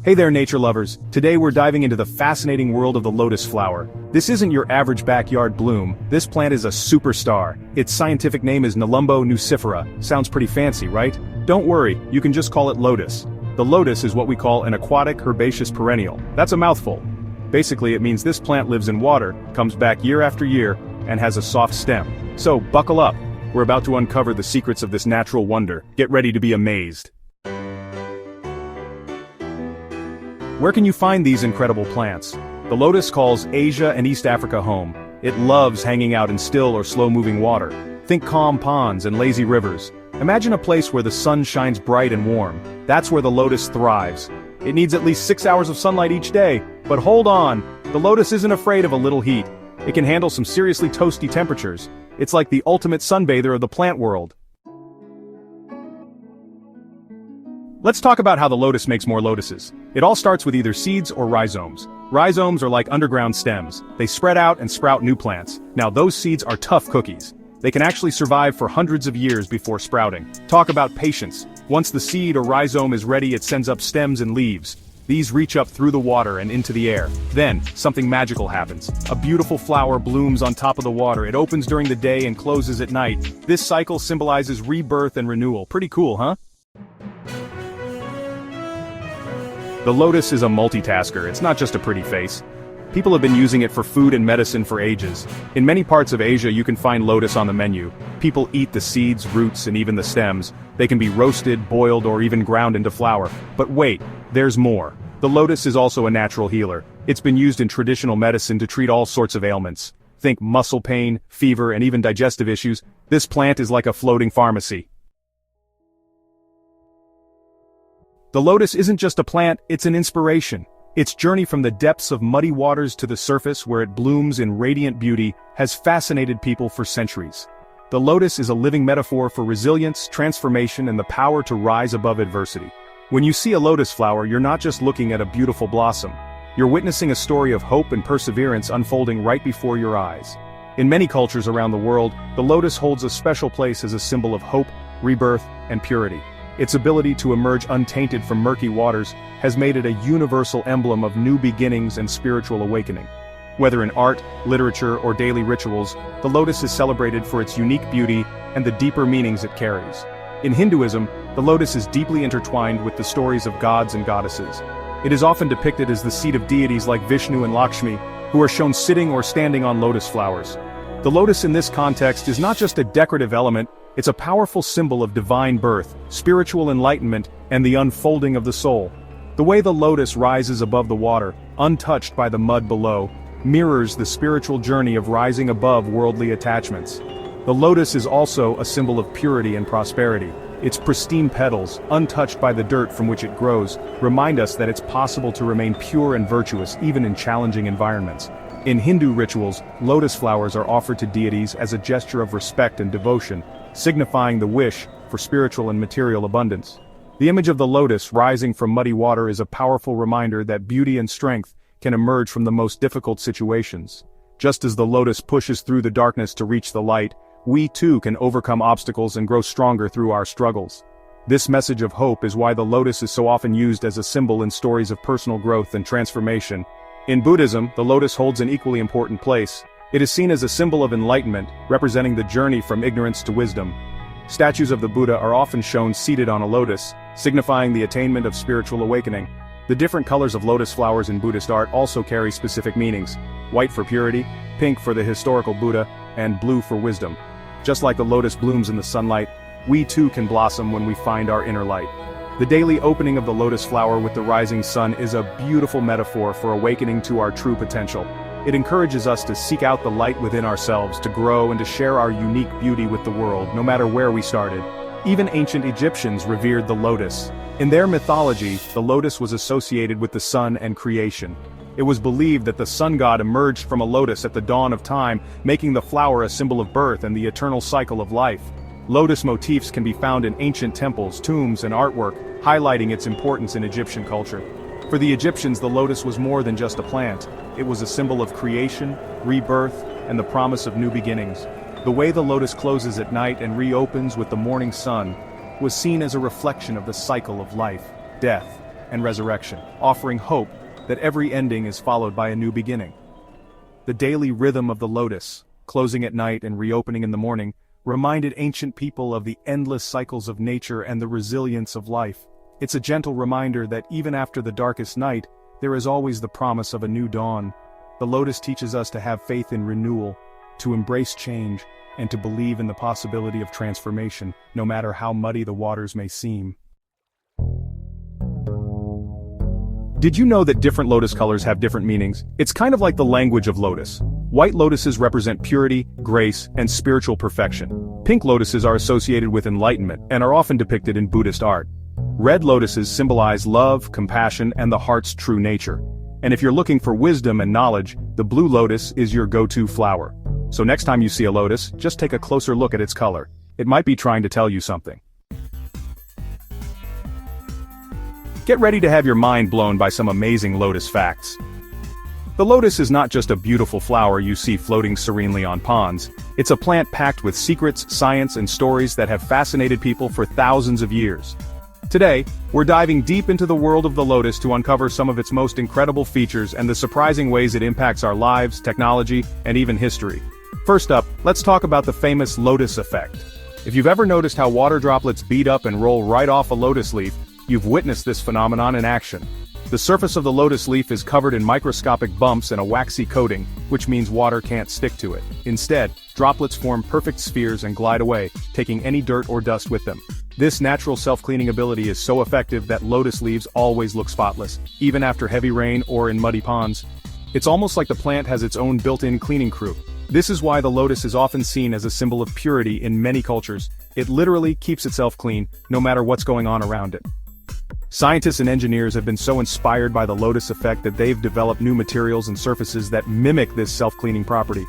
Hey there, nature lovers. Today we're diving into the fascinating world of the lotus flower. This isn't your average backyard bloom. This plant is a superstar. Its scientific name is Nelumbo nucifera. Sounds pretty fancy, right? Don't worry, you can just call it lotus. The lotus is what we call an aquatic herbaceous perennial. That's a mouthful. Basically, it means this plant lives in water, comes back year after year, and has a soft stem. So, buckle up. We're about to uncover the secrets of this natural wonder. Get ready to be amazed. Where can you find these incredible plants? The lotus calls Asia and East Africa home. It loves hanging out in still or slow-moving water. Think calm ponds and lazy rivers. Imagine a place where the sun shines bright and warm. That's where the lotus thrives. It needs at least 6 hours of sunlight each day. But hold on, the lotus isn't afraid of a little heat. It can handle some seriously toasty temperatures. It's like the ultimate sunbather of the plant world. Let's talk about how the lotus makes more lotuses. It all starts with either seeds or rhizomes. Rhizomes are like underground stems. They spread out and sprout new plants. Now those seeds are tough cookies. They can actually survive for hundreds of years before sprouting. Talk about patience. Once the seed or rhizome is ready, it sends up stems and leaves. These reach up through the water and into the air. Then, something magical happens. A beautiful flower blooms on top of the water. It opens during the day and closes at night. This cycle symbolizes rebirth and renewal. Pretty cool, huh? The lotus is a multitasker. It's not just a pretty face. People have been using it for food and medicine for ages. In many parts of Asia you can find lotus on the menu. People eat the seeds, roots, and even the stems. They can be roasted, boiled, or even ground into flour. But wait, there's more. The lotus is also a natural healer. It's been used in traditional medicine to treat all sorts of ailments. Think muscle pain, fever, and even digestive issues. This plant is like a floating pharmacy. The lotus isn't just a plant, it's an inspiration. Its journey from the depths of muddy waters to the surface where it blooms in radiant beauty has fascinated people for centuries. The lotus is a living metaphor for resilience, transformation, and the power to rise above adversity. When you see a lotus flower, you're not just looking at a beautiful blossom. You're witnessing a story of hope and perseverance unfolding right before your eyes. In many cultures around the world, the lotus holds a special place as a symbol of hope, rebirth, and purity. Its ability to emerge untainted from murky waters has made it a universal emblem of new beginnings and spiritual awakening. Whether in art, literature, or daily rituals, the lotus is celebrated for its unique beauty and the deeper meanings it carries. In Hinduism, the lotus is deeply intertwined with the stories of gods and goddesses. It is often depicted as the seat of deities like Vishnu and Lakshmi, who are shown sitting or standing on lotus flowers. The lotus in this context is not just a decorative element, it's a powerful symbol of divine birth, spiritual enlightenment, and the unfolding of the soul. The way the lotus rises above the water, untouched by the mud below, mirrors the spiritual journey of rising above worldly attachments. The lotus is also a symbol of purity and prosperity. Its pristine petals, untouched by the dirt from which it grows, remind us that it's possible to remain pure and virtuous even in challenging environments. In Hindu rituals, lotus flowers are offered to deities as a gesture of respect and devotion, signifying the wish for spiritual and material abundance. The image of the lotus rising from muddy water is a powerful reminder that beauty and strength can emerge from the most difficult situations. Just as the lotus pushes through the darkness to reach the light, we too can overcome obstacles and grow stronger through our struggles. This message of hope is why the lotus is so often used as a symbol in stories of personal growth and transformation. In Buddhism, the lotus holds an equally important place. It is seen as a symbol of enlightenment, representing the journey from ignorance to wisdom. Statues of the Buddha are often shown seated on a lotus, signifying the attainment of spiritual awakening. The different colors of lotus flowers in Buddhist art also carry specific meanings: white for purity, pink for the historical Buddha, and blue for wisdom. Just like the lotus blooms in the sunlight, we too can blossom when we find our inner light. The daily opening of the lotus flower with the rising sun is a beautiful metaphor for awakening to our true potential. It encourages us to seek out the light within ourselves, to grow and to share our unique beauty with the world, no matter where we started. Even ancient Egyptians revered the lotus. In their mythology, the lotus was associated with the sun and creation. It was believed that the sun god emerged from a lotus at the dawn of time, making the flower a symbol of birth and the eternal cycle of life. Lotus motifs can be found in ancient temples, tombs, and artwork, highlighting its importance in Egyptian culture. For the Egyptians, the lotus was more than just a plant. It was a symbol of creation, rebirth, and the promise of new beginnings. The way the lotus closes at night and reopens with the morning sun was seen as a reflection of the cycle of life, death, and resurrection, offering hope that every ending is followed by a new beginning. The daily rhythm of the lotus, closing at night and reopening in the morning, reminded ancient people of the endless cycles of nature and the resilience of life. It's a gentle reminder that even after the darkest night, there is always the promise of a new dawn. The lotus teaches us to have faith in renewal, to embrace change, and to believe in the possibility of transformation, no matter how muddy the waters may seem. Did you know that different lotus colors have different meanings? It's kind of like the language of lotus. White lotuses represent purity, grace, and spiritual perfection. Pink lotuses are associated with enlightenment and are often depicted in Buddhist art. Red lotuses symbolize love, compassion, and the heart's true nature. And if you're looking for wisdom and knowledge, the blue lotus is your go-to flower. So next time you see a lotus, just take a closer look at its color. It might be trying to tell you something. Get ready to have your mind blown by some amazing lotus facts. The lotus is not just a beautiful flower you see floating serenely on ponds. It's a plant packed with secrets, science, and stories that have fascinated people for thousands of years. Today, we're diving deep into the world of the lotus to uncover some of its most incredible features and the surprising ways it impacts our lives, technology, and even history. First up, let's talk about the famous lotus effect. If you've ever noticed how water droplets bead up and roll right off a lotus leaf, you've witnessed this phenomenon in action. The surface of the lotus leaf is covered in microscopic bumps and a waxy coating, which means water can't stick to it. Instead, droplets form perfect spheres and glide away, taking any dirt or dust with them. This natural self-cleaning ability is so effective that lotus leaves always look spotless, even after heavy rain or in muddy ponds. It's almost like the plant has its own built-in cleaning crew. This is why the lotus is often seen as a symbol of purity in many cultures. It literally keeps itself clean, no matter what's going on around it. Scientists and engineers have been so inspired by the lotus effect that they've developed new materials and surfaces that mimic this self-cleaning property.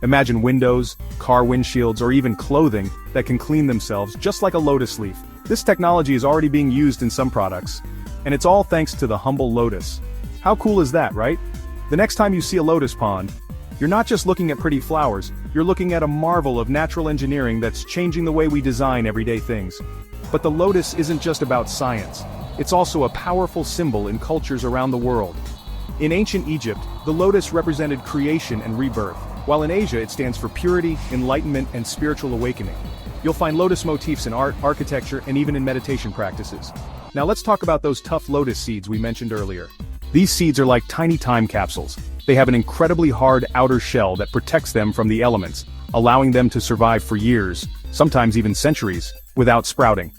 Imagine windows, car windshields, or even clothing that can clean themselves just like a lotus leaf. This technology is already being used in some products, and it's all thanks to the humble lotus. How cool is that, right? The next time you see a lotus pond, you're not just looking at pretty flowers, you're looking at a marvel of natural engineering that's changing the way we design everyday things. But the lotus isn't just about science. It's also a powerful symbol in cultures around the world. In ancient Egypt, the lotus represented creation and rebirth, while in Asia it stands for purity, enlightenment, and spiritual awakening. You'll find lotus motifs in art, architecture, and even in meditation practices. Now let's talk about those tough lotus seeds we mentioned earlier. These seeds are like tiny time capsules. They have an incredibly hard outer shell that protects them from the elements, allowing them to survive for years, sometimes even centuries, without sprouting.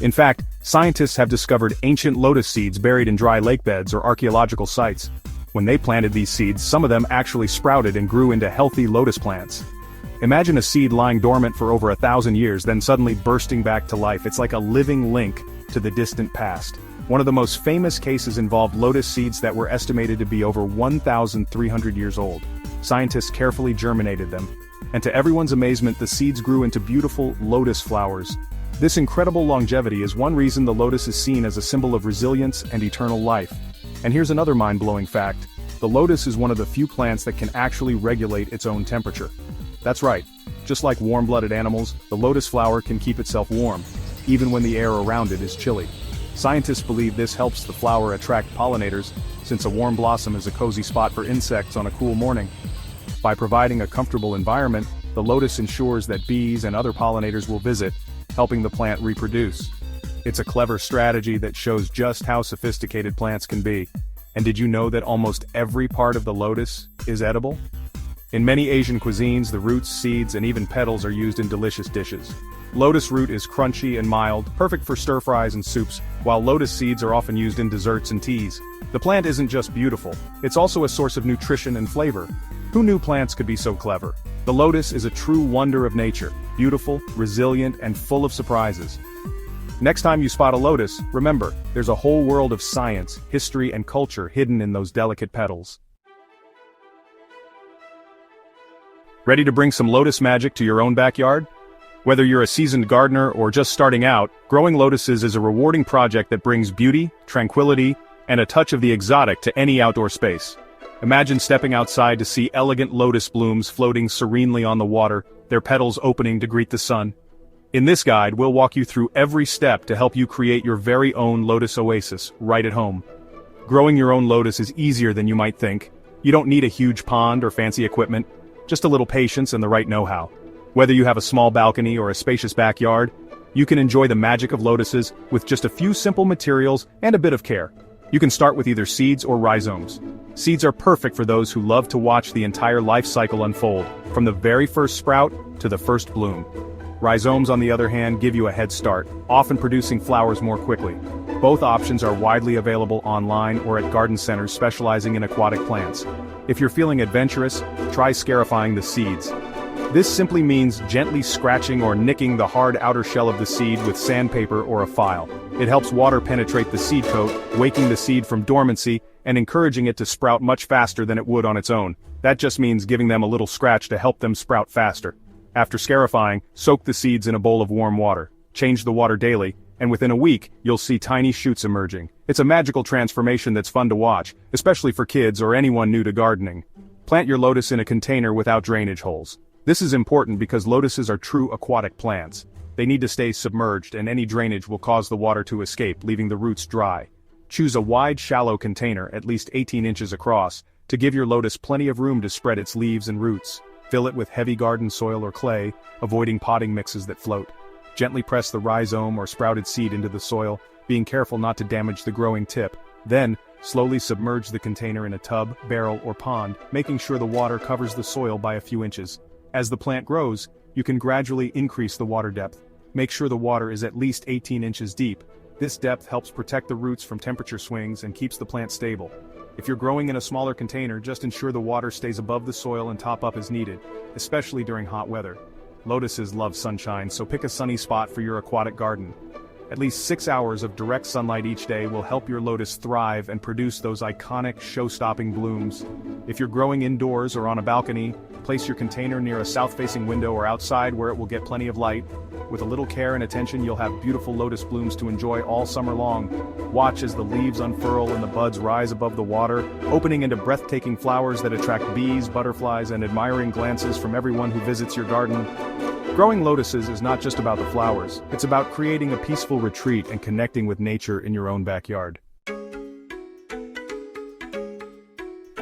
In fact, scientists have discovered ancient lotus seeds buried in dry lake beds or archaeological sites. When they planted these seeds, some of them actually sprouted and grew into healthy lotus plants. Imagine a seed lying dormant for over 1,000 years, then suddenly bursting back to life. It's like a living link to the distant past. One of the most famous cases involved lotus seeds that were estimated to be over 1,300 years old. Scientists carefully germinated them, and to everyone's amazement, the seeds grew into beautiful lotus flowers. This incredible longevity is one reason the lotus is seen as a symbol of resilience and eternal life. And here's another mind-blowing fact. The lotus is one of the few plants that can actually regulate its own temperature. That's right. Just like warm-blooded animals, the lotus flower can keep itself warm, even when the air around it is chilly. Scientists believe this helps the flower attract pollinators, since a warm blossom is a cozy spot for insects on a cool morning. By providing a comfortable environment, the lotus ensures that bees and other pollinators will visit, helping the plant reproduce. It's a clever strategy that shows just how sophisticated plants can be. And did you know that almost every part of the lotus is edible? In many Asian cuisines, the roots, seeds, and even petals are used in delicious dishes. Lotus root is crunchy and mild, perfect for stir-fries and soups, while lotus seeds are often used in desserts and teas. The plant isn't just beautiful, it's also a source of nutrition and flavor. Who knew plants could be so clever? The lotus is a true wonder of nature, beautiful, resilient, and full of surprises. Next time you spot a lotus, remember, there's a whole world of science, history, and culture hidden in those delicate petals. Ready to bring some lotus magic to your own backyard? Whether you're a seasoned gardener or just starting out, growing lotuses is a rewarding project that brings beauty, tranquility, and a touch of the exotic to any outdoor space. Imagine stepping outside to see elegant lotus blooms floating serenely on the water, their petals opening to greet the sun. In this guide, we'll walk you through every step to help you create your very own lotus oasis right at home. Growing your own lotus is easier than you might think. You don't need a huge pond or fancy equipment, just a little patience and the right know-how. Whether you have a small balcony or a spacious backyard, you can enjoy the magic of lotuses with just a few simple materials and a bit of care. You can start with either seeds or rhizomes. Seeds are perfect for those who love to watch the entire life cycle unfold, from the very first sprout to the first bloom. Rhizomes, on the other hand, give you a head start, often producing flowers more quickly. Both options are widely available online or at garden centers specializing in aquatic plants. If you're feeling adventurous, try scarifying the seeds. This simply means gently scratching or nicking the hard outer shell of the seed with sandpaper or a file. It helps water penetrate the seed coat, waking the seed from dormancy and encouraging it to sprout much faster than it would on its own. That just means giving them a little scratch to help them sprout faster. After scarifying, soak the seeds in a bowl of warm water. Change the water daily, and within a week, you'll see tiny shoots emerging. It's a magical transformation that's fun to watch, especially for kids or anyone new to gardening. Plant your lotus in a container without drainage holes. This is important because lotuses are true aquatic plants. They need to stay submerged, and any drainage will cause the water to escape, leaving the roots dry. Choose a wide, shallow container, at least 18 inches across, to give your lotus plenty of room to spread its leaves and roots. Fill it with heavy garden soil or clay, avoiding potting mixes that float. Gently press the rhizome or sprouted seed into the soil, being careful not to damage the growing tip. Then, slowly submerge the container in a tub, barrel, or pond, making sure the water covers the soil by a few inches. As the plant grows, you can gradually increase the water depth. Make sure the water is at least 18 inches deep. This depth helps protect the roots from temperature swings and keeps the plant stable. If you're growing in a smaller container, just ensure the water stays above the soil and top up as needed, especially during hot weather. Lotuses love sunshine, so pick a sunny spot for your aquatic garden. At least 6 hours of direct sunlight each day will help your lotus thrive and produce those iconic, show-stopping blooms. If you're growing indoors or on a balcony, place your container near a south-facing window or outside where it will get plenty of light. With a little care and attention, you'll have beautiful lotus blooms to enjoy all summer long. Watch as the leaves unfurl and the buds rise above the water, opening into breathtaking flowers that attract bees, butterflies, and admiring glances from everyone who visits your garden. Growing lotuses is not just about the flowers, it's about creating a peaceful retreat and connecting with nature in your own backyard.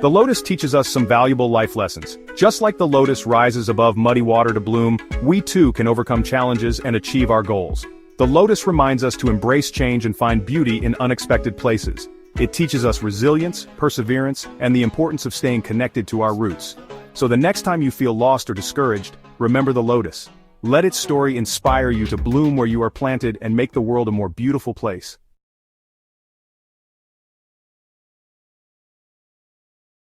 The lotus teaches us some valuable life lessons. Just like the lotus rises above muddy water to bloom, we too can overcome challenges and achieve our goals. The lotus reminds us to embrace change and find beauty in unexpected places. It teaches us resilience, perseverance, and the importance of staying connected to our roots. So the next time you feel lost or discouraged, remember the lotus. Let its story inspire you to bloom where you are planted and make the world a more beautiful place.